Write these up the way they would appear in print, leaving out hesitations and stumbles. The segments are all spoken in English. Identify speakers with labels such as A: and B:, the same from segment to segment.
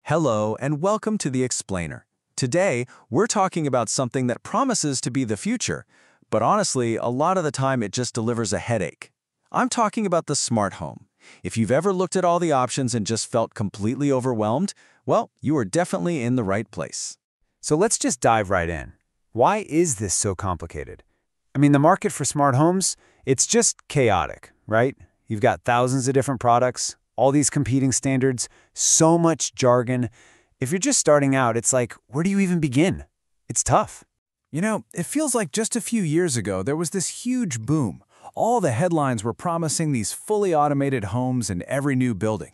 A: Hello and welcome to The Explainer. Today, we're talking about something that promises to be the future, but honestly, a lot of the time it just delivers a headache. I'm talking about the smart home. If you've ever looked at all the options and just felt completely overwhelmed, well, you are definitely in the right place.
B: So let's just dive right in. Why is this so complicated? I mean, the market for smart homes, it's just chaotic, right? You've got thousands of different products, all these competing standards, so much jargon. If you're just starting out, it's like, where do you even begin? It's tough.
C: You know, it feels like just a few years ago there was this huge boom. All the headlines were promising these fully automated homes in every new building.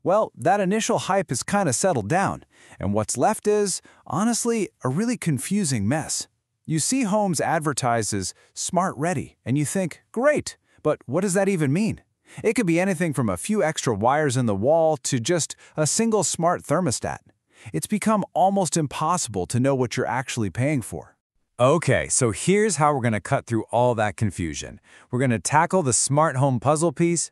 C: Well, that initial hype has kind of settled down, and what's left is, honestly, a really confusing mess. You see homes advertised as smart ready, and you think, great, but what does that even mean? It could be anything from a few extra wires in the wall to just a single smart thermostat. It's become almost impossible to know what you're actually paying for.
B: Okay, so here's how we're going to cut through all that confusion. We're going to tackle the smart home puzzle piece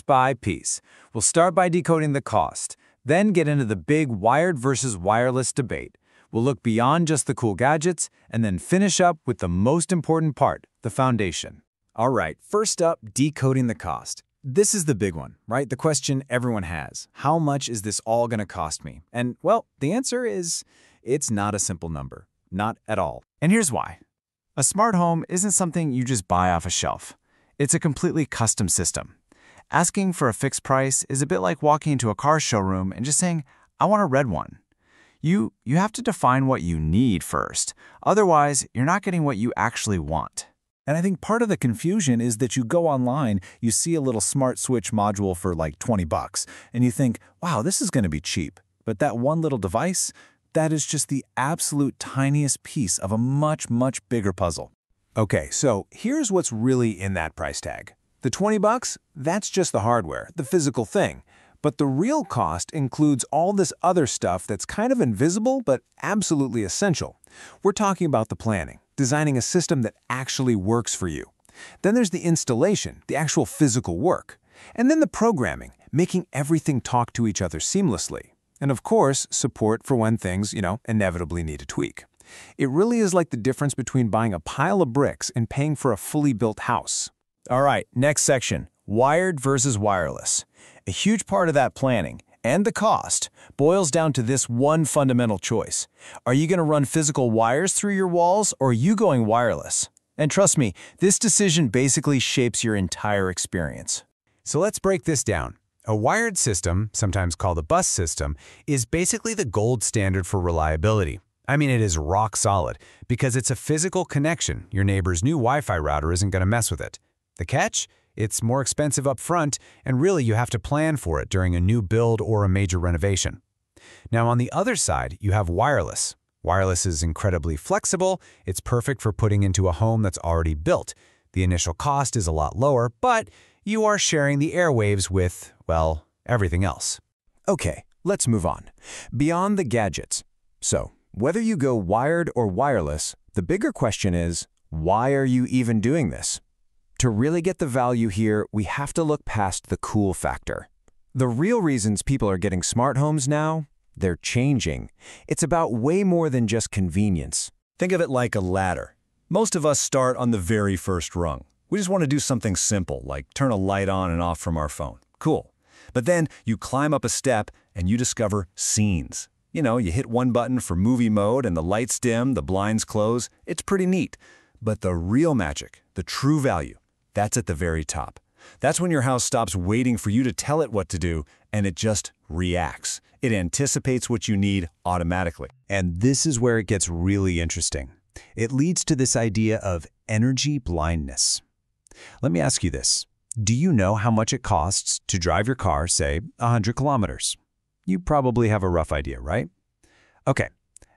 B: by piece. We'll start by decoding the cost, then get into the big wired versus wireless debate. We'll look beyond just the cool gadgets, and then finish up with the most important part, the foundation.
C: All right, first up, decoding the cost. This is the big one, right? The question everyone has. How much is this all going to cost me? And, well, the answer is, it's not a simple number. Not at all. And here's why. A smart home isn't something you just buy off a shelf. It's a completely custom system. Asking for a fixed price is a bit like walking into a car showroom and just saying, I want a red one. You have to define what you need first. Otherwise, you're not getting what you actually want.
D: And I think part of the confusion is that you go online, you see a little smart switch module for like 20 bucks, and you think, wow, this is going to be cheap. But that one little device, that is just the absolute tiniest piece of a much, much bigger puzzle.
E: Okay, so here's what's really in that price tag. The 20 bucks, that's just the hardware, the physical thing. But the real cost includes all this other stuff that's kind of invisible but absolutely essential. We're talking about the planning, designing a system that actually works for you. Then there's the installation, the actual physical work. And then the programming, making everything talk to each other seamlessly. And of course, support for when things, inevitably need a tweak. It really is like the difference between buying a pile of bricks and paying for a fully built house.
D: All right, next section, wired versus wireless. A huge part of that planning and the cost boils down to this one fundamental choice. Are you going to run physical wires through your walls, or are you going wireless? And trust me, this decision basically shapes your entire experience.
B: So let's break this down. A wired system, sometimes called a bus system, is basically the gold standard for reliability. I mean, it is rock solid because it's a physical connection. Your neighbor's new Wi-Fi router isn't going to mess with it. The catch? It's more expensive up front, and really you have to plan for it during a new build or a major renovation. Now on the other side, you have wireless. Wireless is incredibly flexible. It's perfect for putting into a home that's already built. The initial cost is a lot lower, but you are sharing the airwaves with, well, everything else.
E: Okay, let's move on. Beyond the gadgets. So, whether you go wired or wireless, the bigger question is, why are you even doing this? To really get the value here, we have to look past the cool factor. The real reasons people are getting smart homes now, they're changing. It's about way more than just convenience.
F: Think of it like a ladder. Most of us start on the very first rung. We just want to do something simple, like turn a light on and off from our phone. Cool. But then you climb up a step and you discover scenes. You hit one button for movie mode and the lights dim, the blinds close. It's pretty neat. But the real magic, the true value, that's at the very top. That's when your house stops waiting for you to tell it what to do, and it just reacts. It anticipates what you need automatically.
E: And this is where it gets really interesting. It leads to this idea of energy blindness. Let me ask you this. Do you know how much it costs to drive your car, say, 100 kilometers? You probably have a rough idea, right? Okay,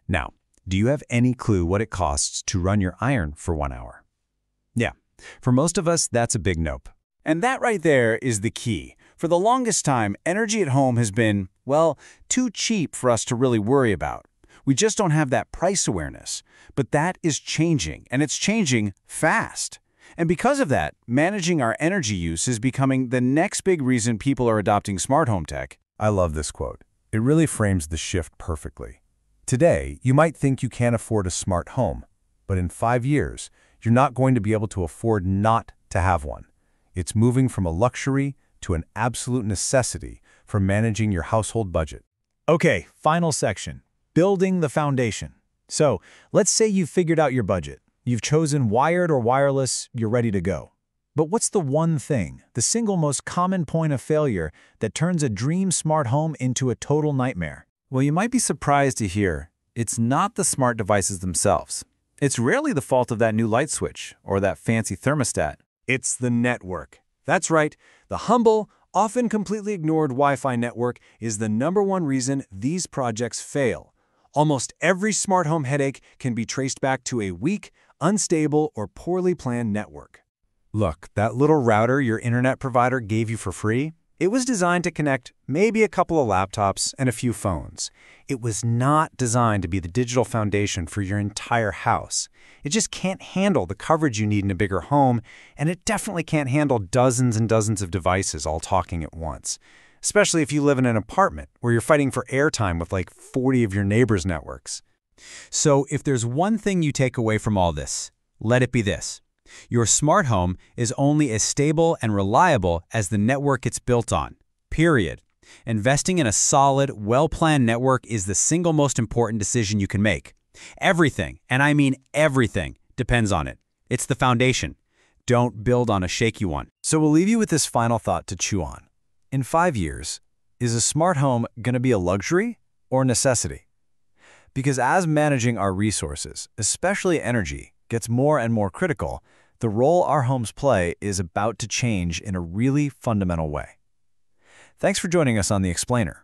E: now, do you have any clue what it costs to run your iron for 1 hour? Yeah. For most of us, that's a big nope.
C: And that right there is the key. For the longest time, energy at home has been, well, too cheap for us to really worry about. We just don't have that price awareness. But that is changing, and it's changing fast. And because of that, managing our energy use is becoming the next big reason people are adopting smart home tech.
E: I love this quote.
C: It really frames the shift perfectly. Today, you might think you can't afford a smart home, but in 5 years, you're not going to be able to afford not to have one. It's moving from a luxury to an absolute necessity for managing your household budget.
D: Okay, final section, building the foundation. So, let's say you've figured out your budget. You've chosen wired or wireless, you're ready to go. But what's the one thing, the single most common point of failure that turns a dream smart home into a total nightmare?
C: Well, you might be surprised to hear it's not the smart devices themselves. It's rarely the fault of that new light switch or that fancy thermostat.
E: It's the network. That's right. The humble, often completely ignored Wi-Fi network is the #1 reason these projects fail. Almost every smart home headache can be traced back to a weak, unstable, or poorly planned network.
C: Look, that little router your internet provider gave you for free, it was designed to connect maybe a couple of laptops and a few phones. It was not designed to be the digital foundation for your entire house. It just can't handle the coverage you need in a bigger home, and it definitely can't handle dozens and dozens of devices all talking at once. Especially if you live in an apartment where you're fighting for airtime with like 40 of your neighbors' networks.
B: So if there's one thing you take away from all this, let it be this. Your smart home is only as stable and reliable as the network it's built on, period. Investing in a solid, well-planned network is the single most important decision you can make. Everything, and I mean everything, depends on it. It's the foundation. Don't build on a shaky one.
C: So we'll leave you with this final thought to chew on. In 5 years, is a smart home going to be a luxury or a necessity? Because as managing our resources, especially energy, gets more and more critical, the role our homes play is about to change in a really fundamental way. Thanks for joining us on The Explainer.